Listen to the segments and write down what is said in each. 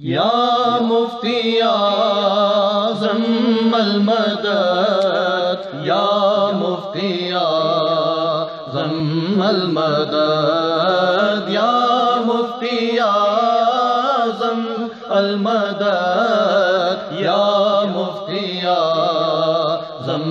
یا مفتی اعظم المدد، یا مفتی اعظم المدد، یا مفتی اعظم المدد، یا مفتی اعظم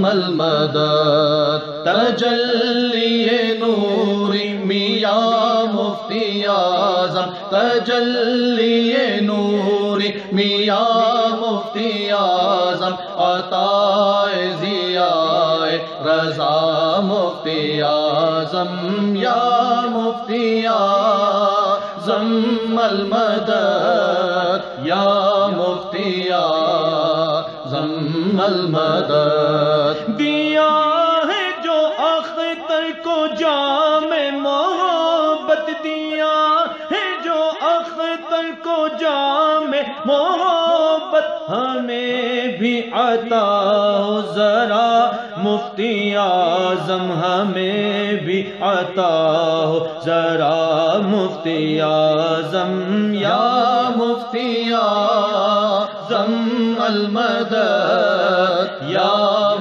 المدد، تجلی نوری میاں مفتی اعظم، تجلی نوری میاں مفتی اعظم، عطائے ضیاء رضا مفتی اعظم، یا مفتی اعظم المدد، یا مفتی اعظم المدد، دیا ہے جو اختر کو جام محبت، دیا ہے جو اختر کو جام محبت، ہمیں بھی عطا ہو ذرا مفتی اعظم، ہمیں بھی عطا ہو ذرا مفتی اعظم، یا مفتی اعظم المدد، یا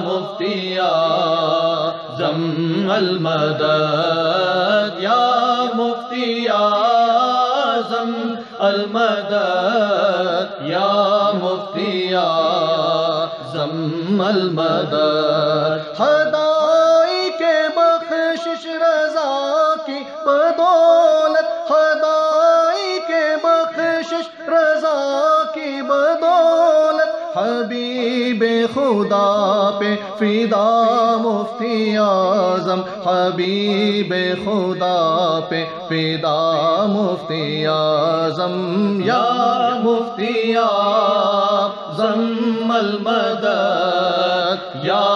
مفتی اعظم المدد، یا مفتی اعظم المدد، یا مفتی اعظم المدد، خدائی کے بخشش رضا کی بدولت، خدائی کے بخشش رضا کی بدولت، حبیب خدا پہ فدا مفتی اعظم، حبیب خدا پہ فدا مفتی اعظم، یا مفتی اعظم المدد، یا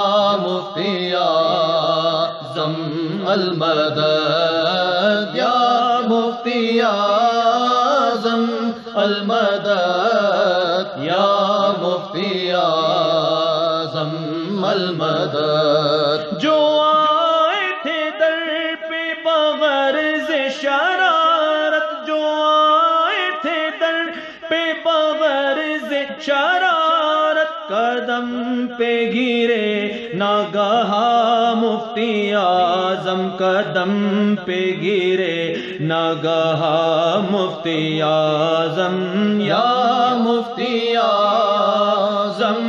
مفتی اعظم المدد، یا مفتی اعظم المدد، یا مفتی اعظم المدد، جو آئے تھے در پہ بغرض شرارت، جو آئے تھے در پہ بغرض شرارت، قدم پہ گرے ناگہاں مفتی اعظم، قدم پہ گرے ناگہاں مفتی اعظم، یا مفتی اعظم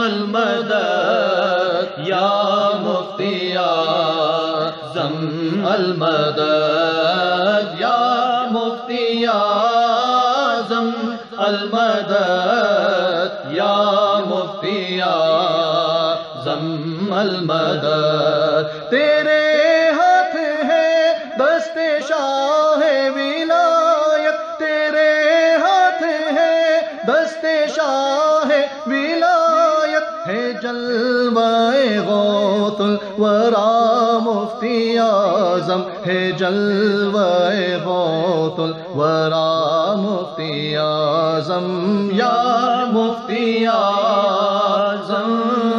المدد، یا مفتی اعظم المدد، یا مفتی اعظم المدد، یا مفتی اعظم المدد، تیرے ہاتھ ہے دست شاہ ولایت، تیرے ہاتھ ہے دست شاہ ولایت، ہے جلوہ غوث الورا مفتی اعظم، ہے جلوہ غوث الورا مفتی اعظم، یا مفتی اعظم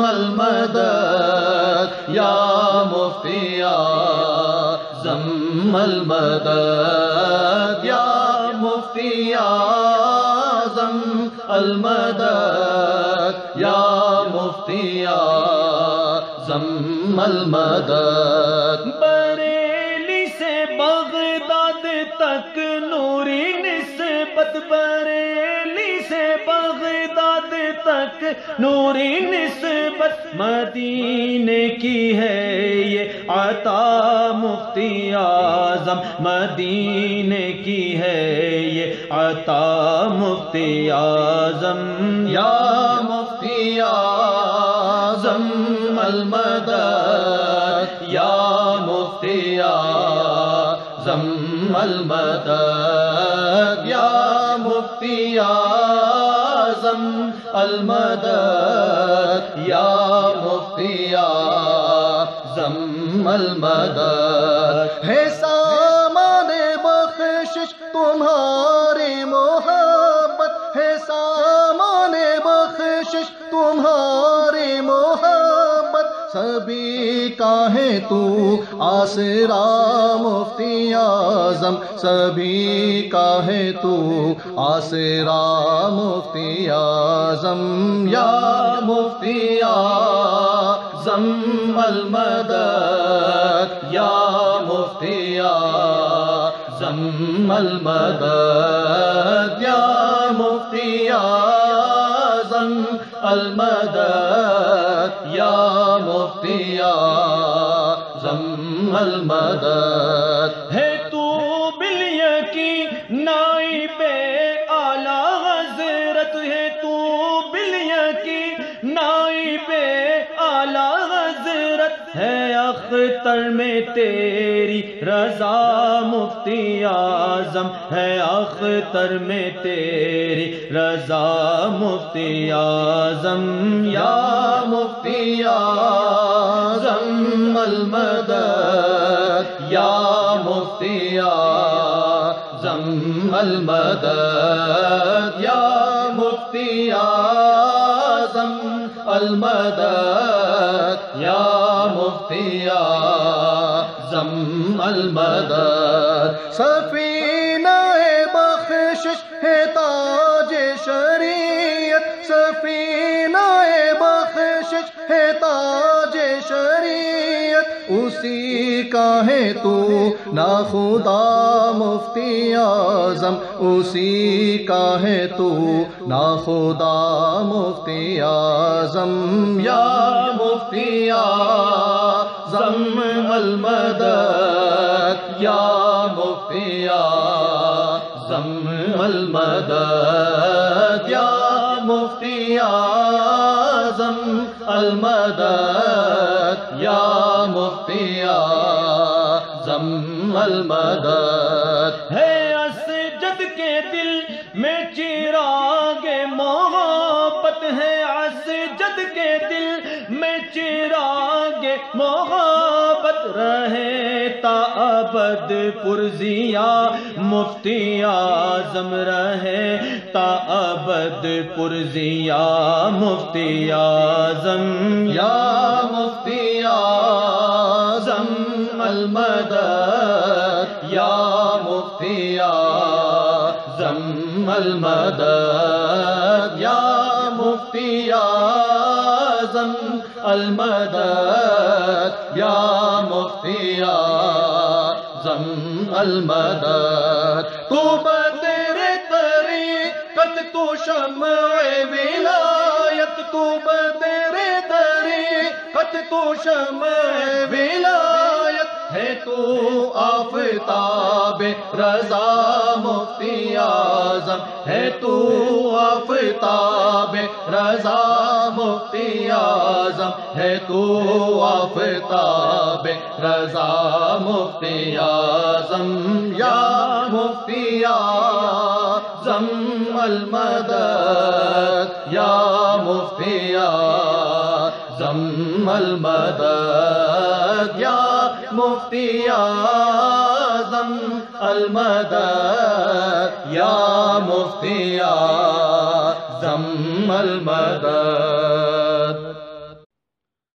المدد، یا مفتی اعظم المدد، یا مفتی اعظم المدد، یا مفتی اعظم المدد، بریلی سے بغداد تک نوری نسبت، بریلی سے بغداد تک نوری نسبت، مدینے کی ہے یہ عطا مفتی اعظم، مدینے کی ہے یہ عطا مفتی اعظم، یا مفتی اعظم المدد، یا مفتی اعظم المدد، یا مفتی اعظم المدد، یا مفتی اعظم المدد، ہے سامان بخشش تمہاری محبت، ہے سامان بخشش تمہاری محبت، سبھی کا ہے تو آسرا مفتی اعظم سبھی کا ہے تو آسرا مفتی اعظم یا مفتی اعظم المدد یا مفتی اعظم المدد یا مفتی اعظم المدد یا مفتی اعظم المدد ہے تو بالیقین نائب اعلیٰ حضرت ہے تو بالیقین نائب اعلیٰ حضرت ہے اختر میں تیری رضا مفتی اعظم ہے اختر میں تیری رضا مفتی اعظم یا مفتی اعظم المدد یا مفتی اعظم المدد یا مفتی اعظم المدد یا مفتی اعظم المدد سفینہ بخشش ہے تاج شریعت سفینہ بخشش ہے تاج شریعت اسی کا ہے تو ناخدا مفتی اعظم اسی کا ہے تو ناخدا مفتی اعظم یا مفتی اعظم المدد یا مفتی اعظم المدد یا مفتی اعظم المدد یا مفتی اعظم المدد ہے اسجد کے دل میں چراغ محبت ہے اسجد کے دل میں چراغ محبت رہے تا ابد پرزیا مفتی اعظم رہے تا ابد پرزیا مفتی اعظم یا مفتی اعظم المدد یا مفتی اعظم المدد یا مفتی اعظم المدد یا مفتی اعظم المدد تو بدر طریقت تو شمع ولایت تو بدر طریقت تو شمع ولایت ہے تو آفتاب رضا مفتی اعظم ہے تو آفتاب رضا مفتی اعظم ہے تو آفتاب رضا مفتی اعظم یا مفتی اعظم المدد یا مفتی اعظم المدد یا مفتی اعظم المدد یا مفتی اعظم المدد